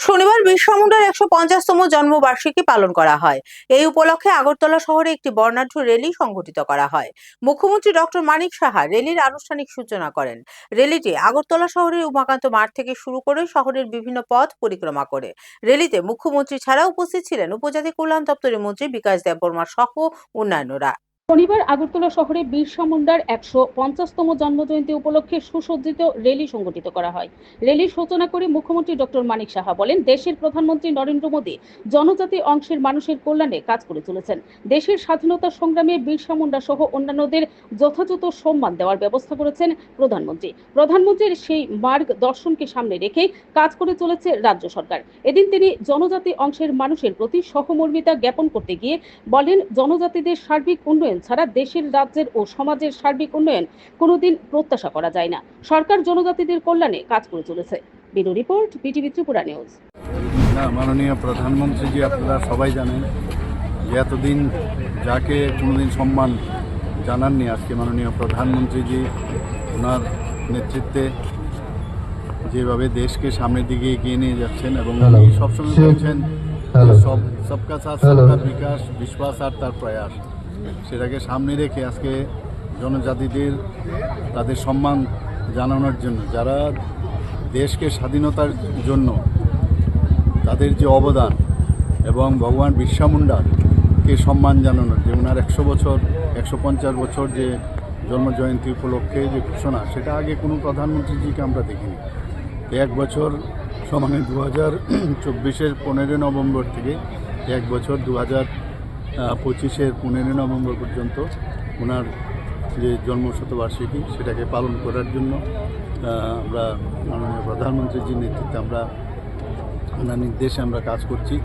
শনিবার বিরসা মুন্ডার ১৫০তম জন্মবার্ষিকী পালন করা হয়। এই উপলক্ষে আগরতলা শহরে একটি বর্ণাঢ্য র্যালি সংগঠিত করা হয়। মুখ্যমন্ত্রী ডক্টর মানিক সাহা র্যালির আনুষ্ঠানিক সূচনা করেন। র্যালিটি আগরতলা শহরের উমাকান্ত মাঠ থেকে শুরু করে শহরের বিভিন্ন পথ পরিক্রমা করে। র্যালিতে মুখ্যমন্ত্রী ছাড়া উপস্থিত ছিলেন উপজাতি কল্যাণ দপ্তরের মন্ত্রী বিকাশ দেববর্মা সহ অন্যান্যরা। শনিবার আগরতলা শহরে বিরসা মুন্ডার ১৫০তম জন্মজয়ন্তী উপলক্ষে সুসজ্জিত র্যালি সংগঠিত করা হয়। র্যালির সূচনা করে মুখ্যমন্ত্রী ডক্টর মানিক সাহা বলেন, দেশের প্রধানমন্ত্রী নরেন্দ্র মোদী জনজাতি অংশের মানুষের কল্যাণে কাজ করে চলেছেন। দেশের স্বাধীনতা সংগ্রামে বিরসা মুন্ডা সহ অন্যান্যদের যথাযথ সম্মান দেওয়ার ব্যবস্থা করেছেন প্রধানমন্ত্রীর সেই মার্গ দর্শনকে সামনে রেখে কাজ করে চলেছে রাজ্য সরকার। এদিন তিনি জনজাতি অংশের মানুষের প্রতি সহমর্মিতা জ্ঞাপন করতে গিয়ে বলেন, জনজাতিদের সার্বিক উন্নয়ন ছাড়া দেশের, রাজ্যের ও সমাজের সার্বিক উন্নয়ন কোনোদিন প্রত্যাশা করা যায় না। সরকার জনজাতিদের কল্যাণে কাজ করে চলেছে। Bureau report, BTV Tripura news. মাননীয় প্রধানমন্ত্রীজি, আপনারা সবাই জানেন যে এতদিন যাকে কোনোদিন সম্মান জানাননি, আজকে মাননীয় প্রধানমন্ত্রীজি ওনার নেতৃত্বে যেভাবে দেশকে সামনের দিকে এগিয়ে নিয়ে যাচ্ছেন এবং উনি সবসময় বলছেন সবকা সাথ সবকা বিকাশ, বিশ্বাস আর তার প্রয়াস, সেটাকে সামনে রেখে আজকে জনজাতিদের তাদের সম্মান জানানোর জন্য, যারা দেশকে স্বাধীনতার জন্য তাদের যে অবদান এবং ভগবান বিরসা মুন্ডাকে সম্মান জানানোর যে ওনার 150 বছর যে জন্মজয়ন্তী উপলক্ষে যে ঘোষণা, সেটা আগে কোনো প্রধানমন্ত্রীজিকে আমরা দেখিনি। এক বছর সমানে 2024-এর 15 নভেম্বর থেকে এক বছর 2025-এর 15 নভেম্বর পর্যন্ত ওনার যে জন্মশতবার্ষিকী সেটাকে পালন করার জন্য আমরা মাননীয় প্রধানমন্ত্রীজির নেতৃত্বে আমরা ওনার নির্দেশে আমরা কাজ করছি।